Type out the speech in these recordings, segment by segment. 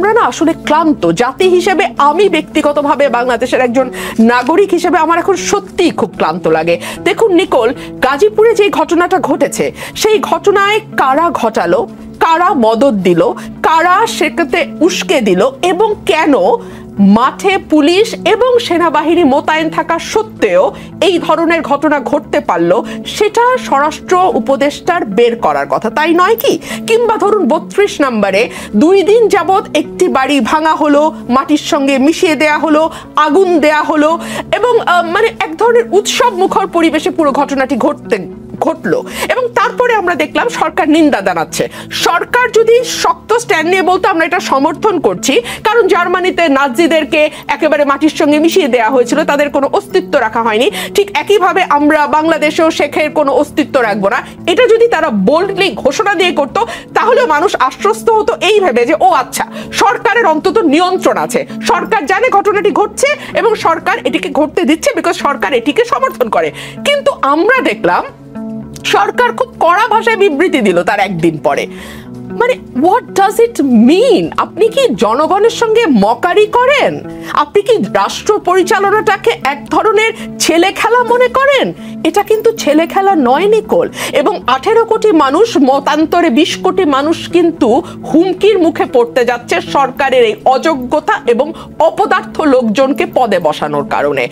আমরা না আসলে ক্লান্ত জাতি হিসেবে, আমি ব্যক্তিগতভাবে বাংলাদেশের একজন নাগরিক হিসেবে আমার এখন সত্যিই খুব ক্লান্ত লাগে। দেখুন নিকোল, গাজীপুরে যে ঘটনাটা ঘটেছে সেই ঘটনায় কারা ঘটালো, কারা মদদ দিল, কারা সেটাতে উস্কে দিল, এবং কেন মাঠে পুলিশ এবং সেনাবাহিনী মোতায়েন থাকা সত্ত্বেও এই ধরনের ঘটনা ঘটতে পারলো, সেটা স্বরাষ্ট্র উপদেষ্টার বের করার কথা, তাই নয় কি? কিংবা ধরুন 32 নম্বরে 2 দিন যাবৎ একটি বাড়ি ভাঙা হলো, মাটির সঙ্গে মিশিয়ে দেয়া হলো, আগুন দেয়া হলো, এবং মানে এক ধরনের উৎসব মুখর পরিবেশে পুরো ঘটনাটি ঘটলো। এবং তারপরে আমরা দেখলাম সরকার নিন্দা জানাচ্ছে। সরকার যদি শক্ত স্ট্যান্ড নিয়ে বলতো আমরা এটা সমর্থন করছি, কারণ জার্মানিতে নাজিদেরকে একেবারে মাটির সঙ্গে মিশিয়ে দেওয়া হয়েছিল, তাদের কোনো অস্তিত্ব রাখা হয়নি, ঠিক একইভাবে আমরা বাংলাদেশেও শেখের কোনো অস্তিত্ব রাখবো না, এটা যদি তারা বোল্ডলি ঘোষণা দিয়ে করতো, তাহলে মানুষ আশ্বস্ত হতো এই ভেবে যে ও আচ্ছা, সরকারের অন্তত নিয়ন্ত্রণ আছে, সরকার জানে ঘটনাটি ঘটছে এবং সরকার এটিকে ঘটতে দিচ্ছে বিকজ সরকার এটিকে সমর্থন করে। কিন্তু আমরা দেখলাম সরকার খুব কড়া ভাষায় বিবৃতি দিল তার একদিন পরে। মানে হোয়াট ডাজ ইট মিন? আপনি কি জনগণের সঙ্গে মকারি করেন? আপনি কি রাষ্ট্র পরিচালনাটাকে এক ধরনের ছেলে খেলা মনে করেন? এটা কিন্তু ছেলে খেলা নয় নিকোল। এবং 18 কোটি মানুষ, মতান্তরে 20 কোটি মানুষ কিন্তু হুমকির মুখে পড়তে যাচ্ছে সরকারের এই অযোগ্যতা এবং অপদার্থ লোকজনকে পদে বসানোর কারণে।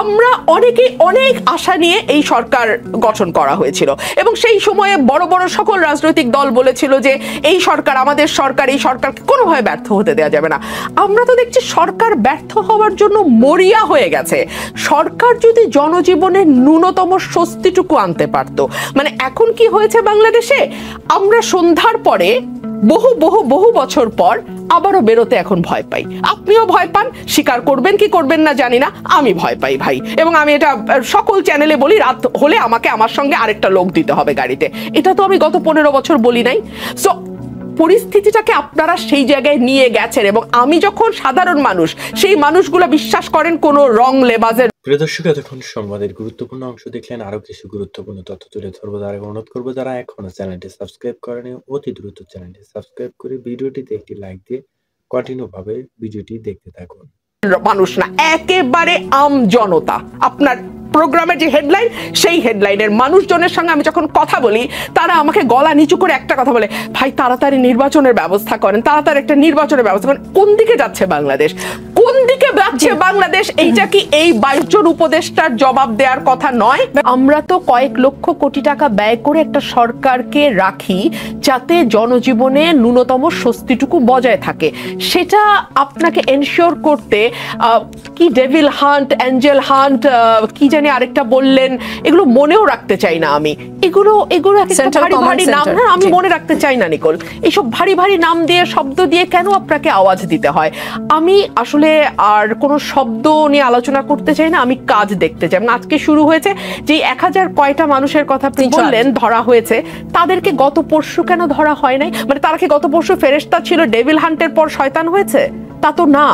আমরা অনেকেই অনেক আশা নিয়ে এই সরকার গঠন করা হয়েছিল এবং সেই সময়ে বড় বড় সকল রাজনৈতিক দল বলেছিল যে এই সরকার আমাদের সরকার, এই সরকারকে কোনোভাবে ব্যর্থ হতে দেওয়া যাবে না। আমরা তো দেখছি সরকার ব্যর্থ হওয়ার জন্য মরিয়া হয়ে গেছে। সরকার যদি জনজীবনের ন্যূনতম স্বস্তিটুকু আনতে পারতো। মানে এখন কি হয়েছে বাংলাদেশে, আমরা সন্ধ্যার পরে বহু বহু বহু বছর পর আবারও বেরোতে এখন ভয় পাই। আপনিও ভয় পান, স্বীকার করবেন কি করবেন না জানি না, আমি ভয় পাই ভাই। এবং আমি এটা সকল চ্যানেলে বলি, রাত হলে আমাকে আমার সঙ্গে আরেকটা লোক দিতে হবে গাড়িতে। এটা তো আমি গত 15 বছর বলি নাই। সো পরিস্থিতিটাকে আপনারা সেই জায়গায় নিয়ে গেছেন এবং আমি যখন সাধারণ মানুষ, সেই মানুষগুলো বিশ্বাস করেন কোনো রং লেবাজের। প্রিয় দর্শক, এতক্ষণ সংবাদের গুরুত্বপূর্ণ অংশ দেখলেন। আরো কিছু গুরুত্বপূর্ণ তথ্য তুলে ধরবো, তার অনুরোধ করবো যারা এখনো চ্যানেলটি সাবস্ক্রাইব করেনি অতি দ্রুত চ্যানেলটি সাবস্ক্রাইব করে ভিডিওটিতে একটি লাইক দিয়ে কন্টিনিউ ভাবে ভিডিওটি দেখতে থাকুন। মানুষ না, একেবারে আম জনতা। আপনার প্রোগ্রামের যে হেডলাইন, সেই হেডলাইনের মানুষজনের সঙ্গে আমি যখন কথা বলি, তারা আমাকে গলা নিচু করে একটা কথা বলে, ভাই তাড়াতাড়ি নির্বাচনের ব্যবস্থা করেন, তাড়াতাড়ি একটা নির্বাচনের ব্যবস্থা করেন। কোন দিকে যাচ্ছে বাংলাদেশ? কোন দিকে যাচ্ছে বাংলাদেশ? এইটা কি এই 22 জন উপদেষ্টার জবাব দেওয়ার কথা নয়? আমরা তো কয়েক লক্ষ কোটি টাকা ব্যয় করে একটা সরকারকে রাখি যাতে জনজীবনে ন্যূনতম স্বস্তিটুকু বজায় থাকে। সেটা আপনাকে এনশিওর করতে কি ডেভিল হান্ট, অ্যাঞ্জেল হান্ট, কি জানি আরেকটা বললেন, এগুলো মনেও রাখতে চাই না আমি। এগুলো ভারী ভারী নাম না, আমি মনে রাখতে চাই না নিকোল। এইসব ভারী ভারী নাম দিয়ে, শব্দ দিয়ে কেন আপনাকে আওয়াজ দিতে হয়? আমি আসলে আর কোনো শব্দ নিয়ে আলোচনা করতে চাই না, আমি কাজ দেখতে চাই। আজকে শুরু হয়েছে যে 1000 কয়টা মানুষের কথা আপনি বললেন ধরা হয়েছে, তাদেরকে গত পরশু কেন ধরা হয় নাই? মানে তারা কি গত পরশু ফেরেশতা ছিল, ডেভিল হান্টের পর শয়তান হয়েছে? তা তো না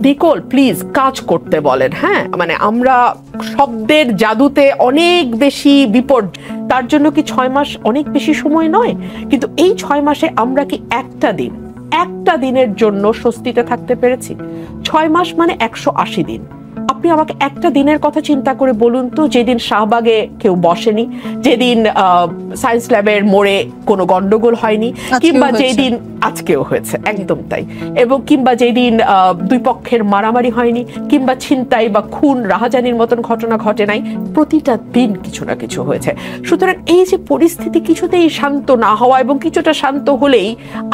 নিকোল, প্লিজ কাজ করতে বলেন। হ্যাঁ, মানে আমরা শব্দের জাদুতে অনেক বেশি বিপদ, তার জন্য কি 6 মাস অনেক বেশি সময় নয়? কিন্তু এই 6 মাসে আমরা কি একটা দিনের জন্য স্বস্তিতে থাকতে পেরেছি? 6 মাস মানে 180 দিন। আপনি আমাকে একটা দিনের কথা চিন্তা করে বলুন তো, যেদিন শাহবাগে কেউ বসেনি, যেদিন সায়েন্স ল্যাবের মোড়ে কোনো গন্ডগোল হয়নি, কিংবা যেদিন আজকেও হয়েছে একদম তাই, এবং কিংবা যেদিন দুই পক্ষের মারামারি হয়নি, কিংবা ছিনতাই বা খুন রাহাজানির মতন ঘটনা ঘটে নাই, প্রতিটা দিন কিছু না কিছু হয়েছে। সুতরাং এই যে পরিস্থিতি কিছুতেই শান্ত না হওয়া এবং কিছুটা শান্ত হলেই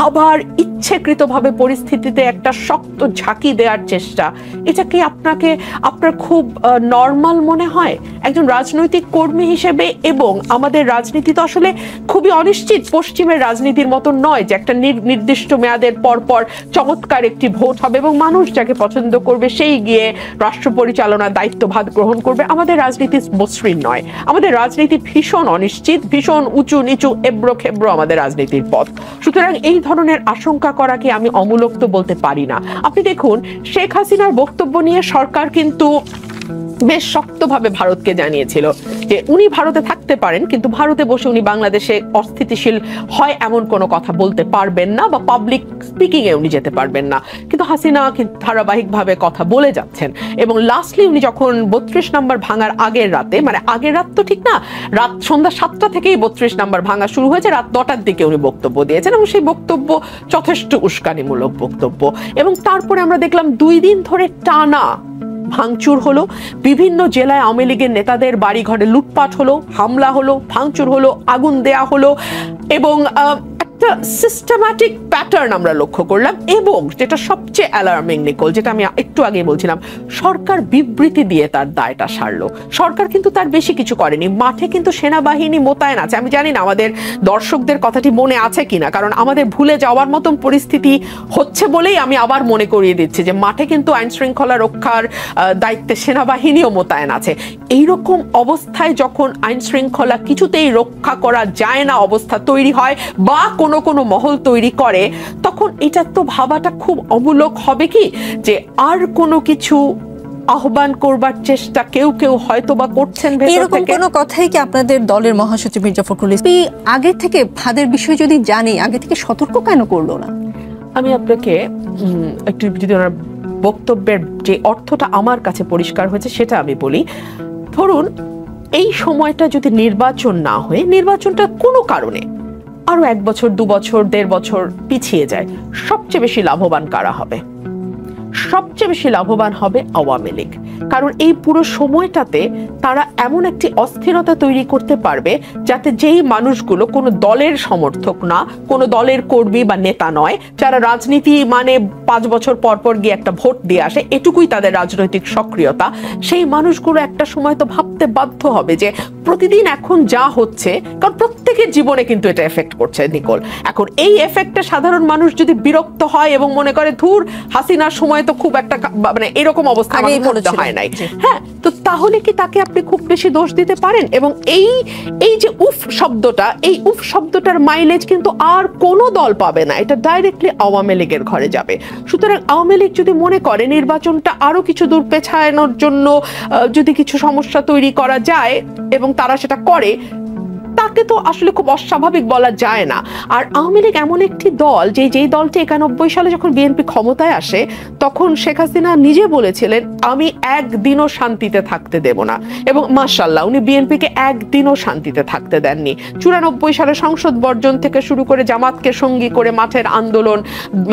আবার ইচ্ছেকৃতভাবে পরিস্থিতিতে একটা শক্ত ঝাঁকি দেওয়ার চেষ্টা, এটা কি আপনার খুব নর্মাল মনে হয় একজন রাজনৈতিক কর্মী হিসেবে? এবং আমাদের রাজনীতি তো আসলে খুবই অনিশ্চিত, পশ্চিমের রাজনীতির মতন নয় যে একটা নির্দিষ্ট মেয়াদের পর পর চমৎকার একটি ভোট হবে এবং মানুষ যাকে পছন্দ করবে সেই গিয়ে রাষ্ট্র পরিচালনার দায়িত্বভার গ্রহণ করবে। আমাদের রাজনীতি মসৃণ নয়, আমাদের রাজনীতি ভীষণ অনিশ্চিত, ভীষণ উঁচু নিচু, এবড়ো খেবড়ো আমাদের রাজনীতির পথ। সুতরাং এই ধরনের আশঙ্কা করাকে আমি অমূলক তো বলতে পারি না। আপনি দেখুন, শেখ হাসিনার বক্তব্য নিয়ে সরকার কিন্তু বেশ শক্তভাবে ভারতকে জানিয়েছিল যে উনি ভারতে থাকতে পারেন, কিন্তু ভারতে বসে উনি বাংলাদেশে অস্থিতিশীল হয় এমন কোনো কথা বলতে পারবেন না, বা পাবলিক স্পিকিং এ উনি যেতে পারবেন না। কিন্তু হাসিনা ধারাবাহিকভাবে কথা বলে যাচ্ছেন, এবং লাস্টলি উনি যখন 32 নম্বর ভাঙার আগের রাতে, মানে আগের রাত তো ঠিক না, রাত সন্ধ্যা 7টা থেকেই 32 নম্বর ভাঙা শুরু হয়েছে, রাত 9টার দিকে উনি বক্তব্য দিয়েছেন, এবং সেই বক্তব্য যথেষ্ট উস্কানিমূলক বক্তব্য। এবং তারপরে আমরা দেখলাম 2 দিন ধরে টানা ভাঙচুর হলো, বিভিন্ন জেলায় আওয়ামী লীগের নেতাদের বাড়িঘরে লুটপাট হলো, হামলা হলো, ভাঙচুর হলো, আগুন দেয়া হলো, এবং একটা সিস্টেম্যাটিক প্যাটার্ন আমরা লক্ষ্য করলাম। এবং যেটা সবচেয়ে অ্যালার্মিং নিকোল, যেটা আমি একটু আগে বলছিলাম, সরকার বিবৃতি দিয়ে তার দায়টা সারলো। সরকার কিন্তু তার বেশি কিছু করেনি, মাঠে কিন্তু সেনাবাহিনী মোতায়েন আছে। আমি জানি না আমাদের দর্শকদের কথাটি মনে আছে কিনা, কারণ আমাদের ভুলে যাওয়ার মতন পরিস্থিতি হচ্ছে বলেই আমি আবার মনে করিয়ে দিচ্ছি যে মাঠে কিন্তু আইন শৃঙ্খলা রক্ষার দায়িত্বে সেনাবাহিনীও মোতায়েন আছে। এইরকম অবস্থায় যখন আইন শৃঙ্খলা কিছুতেই রক্ষা করা যায় না অবস্থা তৈরি হয়, বা কোনো মহল তৈরি করে, তখন এটা তো ভাবাটা খুব অমূলক হবে কি যে আর কোনো কিছু আহ্বান করবার চেষ্টা কেউ হয়তো বা করছেন ভেতর থেকে। এরকম কোনো কথাই কি আপনাদের দলের মহাসচিব মির্জা ফখরুল ইসলাম আগে থেকে ফাঁদের বিষয় যদি জানি, আগে থেকে সতর্ক কেন করলো না? আমি আপনাকে একটু যদি ওনার বক্তব্যের যে অর্থটা আমার কাছে পরিষ্কার হয়েছে সেটা আমি বলি। ধরুন এই সময়টা যদি নির্বাচন না হয়ে, নির্বাচনটা কোনো কারণে আরো 1 বছর 2 বছর 1.5 বছর পিছিয়ে যায়, সবচেয়ে বেশি লাভবান কারা হবে? সবচেয়ে বেশি লাভবান হবে আওয়ামী লীগ। কারণ এই পুরো সময়টাতে তারা এমন একটি অস্থিরতা তৈরি করতে পারবে যাতে যেই মানুষগুলো কোনো দলের সমর্থক না, কোনো দলের কর্মী বা নেতা নয়, যারা রাজনীতি মানে 5 বছর পর গিয়ে একটা ভোট দিয়ে আসে, এটুকুই তাদের রাজনৈতিক সক্রিয়তা, সেই মানুষগুলো একটা সময় তো ভাবতে বাধ্য হবে যে প্রতিদিন এখন যা হচ্ছে, কারণ প্রত্যেকের জীবনে কিন্তু এটা এফেক্ট করছে নিকোল। এখন এই এফেক্টে সাধারণ মানুষ যদি বিরক্ত হয় এবং মনে করে ধুর হাসিনার সময় তো খুব একটা মানে এরকম অবস্থা করতে হয় নাই, হ্যাঁ, তো তাহলে কি তাকে আপনি খুব বেশি দোষ দিতে পারেন? এবং এই যে উফ শব্দটা, এই উফ শব্দটার মাইলেজ কিন্তু আর কোনো দল পাবে না, এটা ডাইরেক্টলি আওয়ামী লীগের ঘরে যাবে। সুতরাং আওয়ামী লীগ যদি মনে করে নির্বাচনটা আরো কিছু দূর পেছানোর জন্য যদি কিছু সমস্যা তৈরি করা যায় এবং তারা সেটা করে, তাকে তো আসলে খুব অস্বাভাবিক বলা যায় না। আর আওয়ামী লীগ এমন একটি দল যেই দলটি 91 সালে যখন বিএনপি ক্ষমতায় আসে, তখন শেখ হাসিনা নিজে বলেছিলেন আমি একদিনও শান্তিতে থাকতে দেব না, এবং মাশাআল্লাহ উনি বিএনপিকে একদিনও শান্তিতে থাকতে দেননি। 94 সালে সংসদ বর্জন থেকে শুরু করে জামাতকে সঙ্গী করে মাঠের আন্দোলন,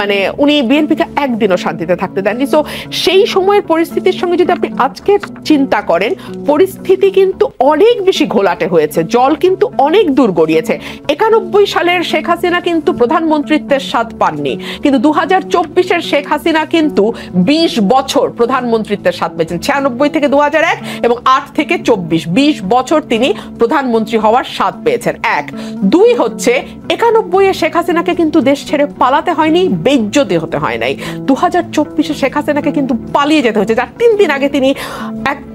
মানে উনি বিএনপিকে একদিনও শান্তিতে থাকতে দেননি। তো সেই সময়ের পরিস্থিতির সঙ্গে যদি আপনি আজকে চিন্তা করেন, পরিস্থিতি কিন্তু অনেক বেশি ঘোলাটে হয়েছে, জল কিন্তু অনেক দূর গড়িয়েছে। 91 সালের শেখ হাসিনা কিন্তু প্রধানমন্ত্রীত্বের স্বাদ পাননি, কিন্তু 2024-এর শেখ হাসিনা কিন্তু 20 বছর প্রধানমন্ত্রীত্বের স্বাদ পেয়েছেন। 96 থেকে 2001 এবং 8 থেকে 24, 20 বছর তিনি প্রধানমন্ত্রী হওয়ার স্বাদ পেয়েছেন। 1, 2 হচ্ছে 91-এ শেখ হাসিনাকে কিন্তু দেশ ছেড়ে পালাতে হয়নি, বেইজ্জতি হতে হয় নাই। 2024-এ শেখ হাসিনাকে কিন্তু পালিয়ে যেতে হয়েছে, যার 3 দিন আগে তিনি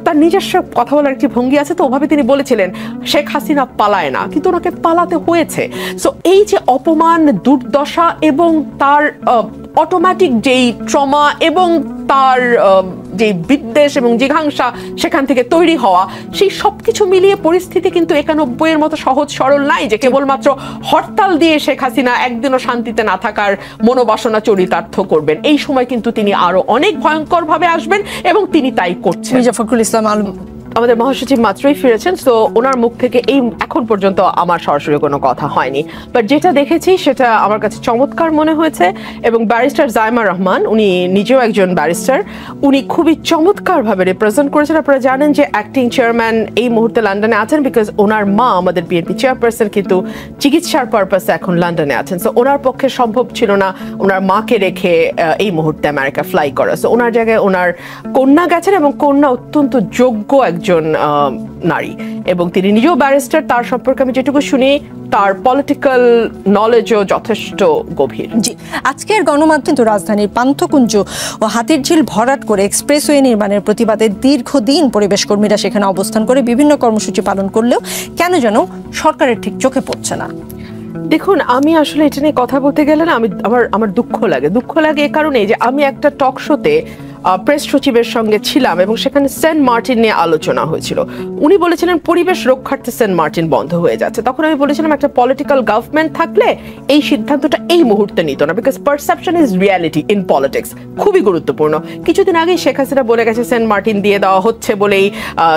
তার নিজস্ব কথা বলার একটি ভঙ্গি আছে, তো ওভাবে তিনি বলেছিলেন শেখ হাসিনা পালায় না, কিন্তু ওনাকে পালাতে হয়েছে। সো এই যে অপমান, দুর্দশা এবং তার অটোমেটিক যেই ট্রমা এবং তার যে বিদ্বেষ এবং জিঘাংসা সেখান থেকে তৈরি হওয়া, সেই সবকিছু মিলিয়ে পরিস্থিতি কিন্তু 91-এর মতো সহজ সরল নাই যে কেবলমাত্র হরতাল দিয়ে শেখ হাসিনা একদিনও শান্তিতে না থাকার মনোবাসনা চরিতার্থ করবেন। এই সময় কিন্তু তিনি আরো অনেক ভয়ঙ্কর ভাবে আসবেন, এবং তিনি তাই করছেন। মির্জা ফখরুল ইসলাম আলম আমাদের মহাসচিব মাত্রই ফিরেছেন, তো ওনার মুখ থেকে এই এখন পর্যন্ত আমার সরাসরি কোনো কথা হয়নি, বাট যেটা দেখেছি সেটা আমার কাছে চমৎকার মনে হয়েছে। এবং ব্যারিস্টার জাইমা রহমান, উনি নিজেও একজন ব্যারিস্টার, উনি খুবই চমৎকারভাবে রিপ্রেজেন্ট করেছেন। আপনারা জানেন যে অ্যাক্টিং চেয়ারম্যান এই মুহূর্তে লন্ডনে আছেন, বিকজ ওনার মা আমাদের বিএনপি চেয়ারপারসন কিন্তু চিকিৎসার পারপাসে এখন লন্ডনে আছেন। সো ওনার পক্ষে সম্ভব ছিল না ওনার মাকে রেখে এই মুহূর্তে আমেরিকা ফ্লাই করা। সো ওনার জায়গায় ওনার কন্যা গেছেন, এবং কন্যা অত্যন্ত যোগ্য একজন নারী, এবং তিনি নিজেও ব্যারিস্টার। তার সম্পর্কে আমি যেটুকু শুনি, তার পলিটিক্যাল নলেজও যথেষ্ট গভীর। জি, আজকের গণমাধ্যম কিন্তু রাজধানীর পান্থকুঞ্জ ও হাতিরঝিল ভরাট করে এক্সপ্রেসওয়ে নির্মাণের প্রতিবাদে দীর্ঘদিন পরিবেশ কর্মীরা সেখানে অবস্থান করে বিভিন্ন কর্মসূচি পালন করলেও কেন যেন সরকারের ঠিক চোখে পড়ছে না। দেখুন, আমি আসলে এটা নিয়ে কথা বলতে গেলে না আমার দুঃখ লাগে এ কারণে যে আমি একটা টক শোতে প্রেস সচিবের সঙ্গে ছিলাম এবং সেখানে সেন্ট মার্টিন নিয়ে আলোচনা হয়েছিল। উনি বলেছিলেন পরিবেশ রক্ষার্থে সেন্ট মার্টিন বন্ধ হয়ে যাচ্ছে। তখন আমি বলেছিলাম একটা পলিটিক্যাল গভর্নমেন্ট থাকলে এই সিদ্ধান্তটা এই মুহূর্তে নিত না, because perception is reality in politics, খুবই গুরুত্বপূর্ণ। কিছুদিন আগেই শেখ হাসিনা বলে গেছে সেন্ট মার্টিন দিয়ে দেওয়া হচ্ছে বলেই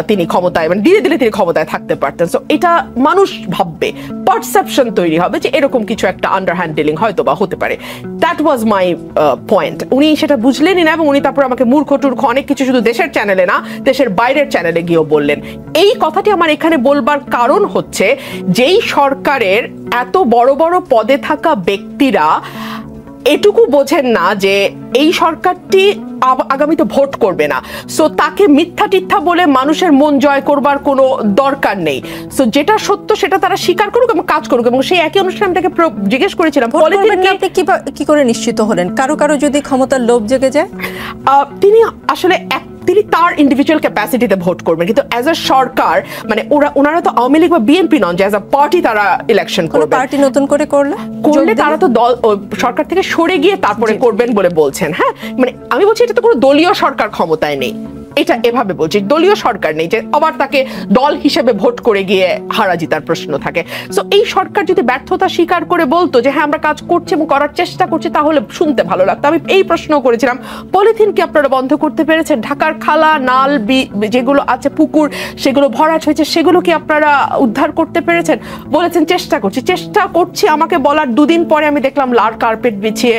তিনি ক্ষমতায়, মানে দিলে দিলে তিনি ক্ষমতায় থাকতে পারতেন। সো এটা মানুষ ভাববে, পারসেপশন তৈরি হবে যে এরকম কিছু একটা আন্ডারহ্যান্ড ডিলিং হয়তো বা হতে পারে। That was my point. উনি সেটা বুঝলেনই না এবং উনি তারপর আমাকে মূর্খ টুর্খ অনেক কিছু শুধু দেশের চ্যানেলে না দেশের বাইরের চ্যানেলে গিয়েও বললেন। এই কথাটি আমার এখানে বলবার কারণ হচ্ছে যেই সরকারের এত বড় বড় পদে থাকা ব্যক্তিরা এটুকু বোঝেন না যে এই সরকারটি আগামীতে ভোট করবে না, সো তাকে মিথ্যা টিথ্যা বলে মানুষের মন জয় করবার কোনো দরকার নেই। সো যেটা সত্য সেটা তারা স্বীকার করুক এবং কাজ করুক। এবং সেই একই অনুষ্ঠানে আমি তাকে জিজ্ঞেস করেছিলাম আপনি কি করে নিশ্চিত হলেন কারো কারো যদি ক্ষমতার লোভ জেগে যায়? তিনি আসলে তিনি তার ইন্ডিভিজুয়াল ক্যাপাসিটিতে ভোট করবেন, কিন্তু অ্যাজ আ সরকার মানে ওনারা তো আওয়ামী লীগ বা বিএনপি নন যে অ্যাজ আ পার্টি তারা ইলেকশন করবে। পার্টি নতুন করে করলে তারা তো দল সরকার থেকে সরে গিয়ে তারপরে করবেন বলে বলছেন। হ্যাঁ, মানে আমি বলছি এটা তো কোনো দলীয় সরকার ক্ষমতায় নেই, এটা এভাবে বলছি, দলীয় সরকার নেই যে আবার তাকে দল হিসেবে ভোট করে গিয়ে হারা জিতার প্রশ্ন থাকে। সো এই সরকার যদি ব্যর্থতা স্বীকার করে বলতো যে হ্যাঁ আমরা কাজ করছি এবং করার চেষ্টা করছি, তাহলে শুনতে ভালো লাগতো। আমি এই প্রশ্ন করেছিলাম, পলিথিন কি আপনারা বন্ধ করতে পেরেছেন? ঢাকার খালা নাল যেগুলো আছে পুকুর সেগুলো ভরাট হয়েছে, সেগুলো কি আপনারা উদ্ধার করতে পেরেছেন? বলেছেন চেষ্টা করছি। আমাকে বলার দুদিন পরে আমি দেখলাম লাল কার্পেট বিছিয়ে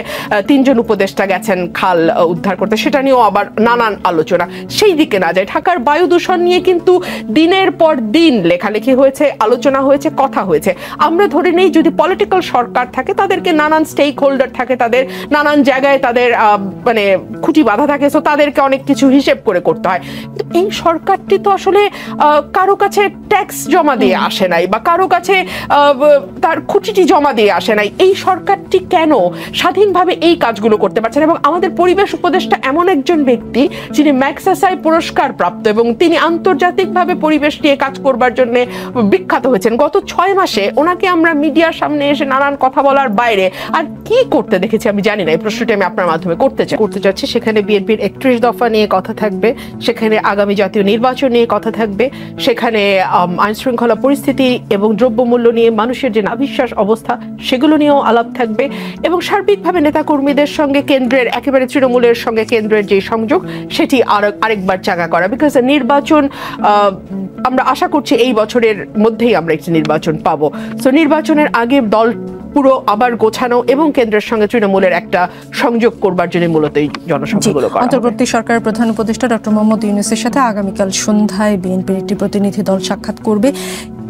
3 জন উপদেষ্টা গেছেন খাল উদ্ধার করতে, সেটা নিয়েও আবার নানান আলোচনা। সেই দিকে না যায়। ঢাকার বায়ু দূষণ নিয়ে কিন্তু দিনের পর দিন লেখালেখি হয়েছে, আলোচনা হয়েছে, কথা হয়েছে। আমরা ধরে নেই যদি পলিটিক্যাল সরকার থাকে, তাদেরকে নানান স্টেক হোল্ডার থাকে, তাদের নানান জায়গায় তাদের মানে খুঁটি বাঁধা থাকে, সো তাদেরকে অনেক কিছু হিসেব করে করতে হয়। কিন্তু এই সরকারটি তো আসলে কারো কাছে ট্যাক্স জমা দিয়ে আসে নাই বা কারো কাছে তার খুঁটিটি জমা দিয়ে আসে নাই। এই সরকারটি কেন স্বাধীনভাবে এই কাজগুলো করতে পারছেন? এবং আমাদের পরিবেশ উপদেষ্টা এমন একজন ব্যক্তি যিনি ম্যাগসেসাই পুরস্কার প্রাপ্ত এবং তিনি আন্তর্জাতিকভাবে পরিবেশ নিয়ে কাজ করবার জন্য বিখ্যাত হয়েছেন। গত 6 মাসে ওনাকে আমরা মিডিয়ার সামনে এসে নানান কথা বলার বাইরে আর কি করতে দেখেছি আমি জানি না। এই প্রশ্নটি আমি আপনার মাধ্যমে করতে চাচ্ছি। সেখানে বিএনপির 31 দফা নিয়ে কথা থাকবে, সেখানে আগামী জাতীয় নির্বাচন নিয়ে কথা থাকবে, সেখানে আইন শৃঙ্খলা পরিস্থিতি এবং দ্রব্যমূল্য নিয়ে মানুষের যে নাভিশ্বাস অবস্থা সেগুলো নিয়েও আলাপ থাকবে এবং সার্বিকভাবে নেতাকর্মীদের সঙ্গে কেন্দ্রের একেবারে তৃণমূলের সঙ্গে কেন্দ্রের যে সংযোগ সেটি আরেকবার চাঙ্গা করা। বিকজ নির্বাচন আমরা আশা করছি এই বছরের মধ্যেই আমরা একটি নির্বাচন পাবো। সো নির্বাচনের আগে দল পুরো আবার গোছানো এবং কেন্দ্রের সঙ্গে তৃণমূলের একটা সংযোগ করবার জন্য মূলত এই জনসভাগুলো করা। অন্তর্বর্তী সরকারের প্রধান উপদেষ্টা ডক্টর মোহাম্মদ ইউনূসের সাথে আগামীকাল সন্ধ্যায় বিএনপির একটি প্রতিনিধি দল সাক্ষাৎ করবে।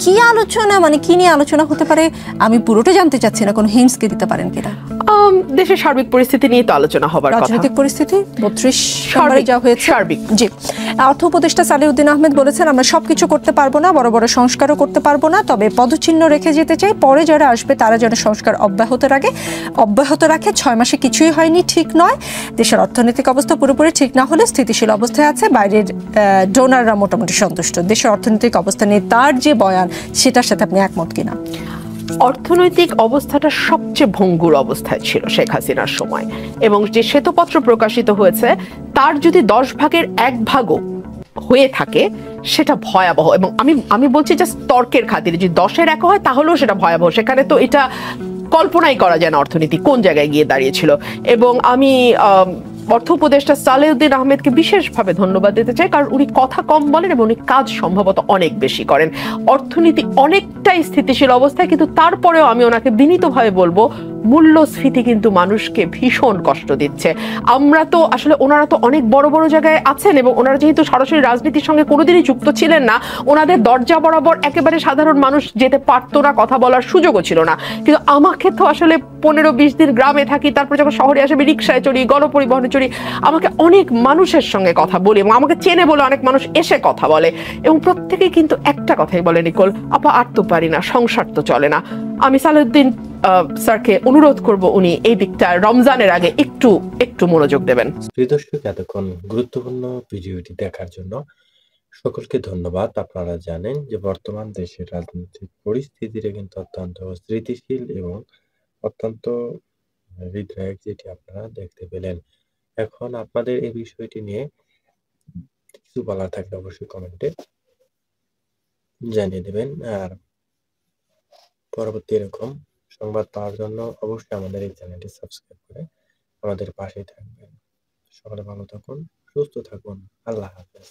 কি আলোচনা, মানে কি নিয়ে আলোচনা হতে পারে আমি পুরোটা জানতে চাচ্ছি না, কোনো হিন্টস কে দিতে পারেন কিনা? দেশের সার্বিক পরিস্থিতি নিয়ে তো আলোচনা হবার কথা। রাজনৈতিক পরিস্থিতি 32 নম্বরে যা হয়েছে সার্বিক। জি, অর্থ উপদেষ্টা সালেউদ্দিন আহমেদ বলেছেন আমরা সবকিছু করতে পারবো না, বড় বড় সংস্কারও করতে পারবো না, তবে পদচিহ্ন রেখে যেতে চাই, পরে যারা আসবে তারা যেন সংস্কার অব্যাহত রাখে। 6 মাসে কিছুই হয়নি ঠিক নয়। দেশের অর্থনৈতিক অবস্থা পুরোপুরি ঠিক না হলে স্থিতিশীল অবস্থায় আছে, বাইরের ডোনাররা মোটামুটি সন্তুষ্ট। দেশের অর্থনৈতিক অবস্থা নিয়ে তার যে বয়ান সেটার সাথে আপনি একমত কিনা? অর্থনৈতিক অবস্থাটা সবচেয়ে ভঙ্গুর অবস্থায় ছিল শেখ হাসিনার সময় এবং যে শ্বেতপত্র প্রকাশিত হয়েছে তার যদি 10 ভাগের 1 ভাগও হয়ে থাকে সেটা ভয়াবহ। এবং আমি বলছি যে তর্কের খাতিরে যদি 10-এর 1 হয় তাহলেও সেটা ভয়াবহ। সেখানে তো এটা কল্পনাই করা যায় না অর্থনীতি কোন জায়গায় গিয়ে দাঁড়িয়েছিল। এবং আমি অর্থ উপদেষ্টা সালেউদ্দিন আহমেদকে বিশেষভাবে ধন্যবাদ দিতে চাই, কারণ উনি কথা কম বলেন এবং উনি কাজ সম্ভবত অনেক বেশি করেন। অর্থনীতি অনেকটাই স্থিতিশীল অবস্থায়, কিন্তু তারপরেও আমি ওনাকে বিনীতভাবে বলবো মূল্যস্ফীতি কিন্তু মানুষকে ভীষণ কষ্ট দিচ্ছে। আমরা তো আসলে ওনারা তো অনেক বড় বড় জায়গায় আছেন এবং ওনারা যেহেতু সরাসরি রাজনীতির সঙ্গে কোনোদিনই যুক্ত ছিলেন না, ওনাদের দরজা বরাবর একেবারে সাধারণ মানুষ যেতে পারতো না, কথা বলার সুযোগও ছিল না। কিন্তু আমাকে তো আসলে 15-20 দিন গ্রামে থাকি, তারপর যখন শহরে আসে আমি রিক্সায় চড়ি, গণপরিবহনে চড়ি, আমাকে অনেক মানুষের সঙ্গে কথা বলি এবং আমাকে চেনে বলে অনেক মানুষ এসে কথা বলে এবং প্রত্যেকেই কিন্তু একটা কথাই বলে, নিকোল আপা আর তো পারি না, সংসার তো চলে না। আমি সালেউদ্দিন স্যারকে অনুরোধ করব উনি এই দিকটা রমজানের আগে একটু মনোযোগ দেবেন। প্রিয় দর্শক, এতক্ষণ গুরুত্বপূর্ণ ভিডিওটি দেখার জন্য সকলকে ধন্যবাদ। আপনারা জানেন যে বর্তমান দেশের রাজনৈতিক পরিস্থিতিটা কিন্তু অত্যন্ত স্থিতিশীল এবং অত্যন্ত হৃদয়ক, যেটি আপনারা দেখতে পেলেন। এখন আপনাদের এই বিষয়টি নিয়ে কিছু বলার থাকলে অবশ্যই কমেন্টে জানিয়ে দেবেন। আর পরবর্তী এরকম সংবাদ পাওয়ার জন্য অবশ্যই আমাদের এই চ্যানেলটি সাবস্ক্রাইব করে আমাদের পাশেই থাকবেন। সকলে ভালো থাকুন, সুস্থ থাকুন। আল্লাহ হাফেজ।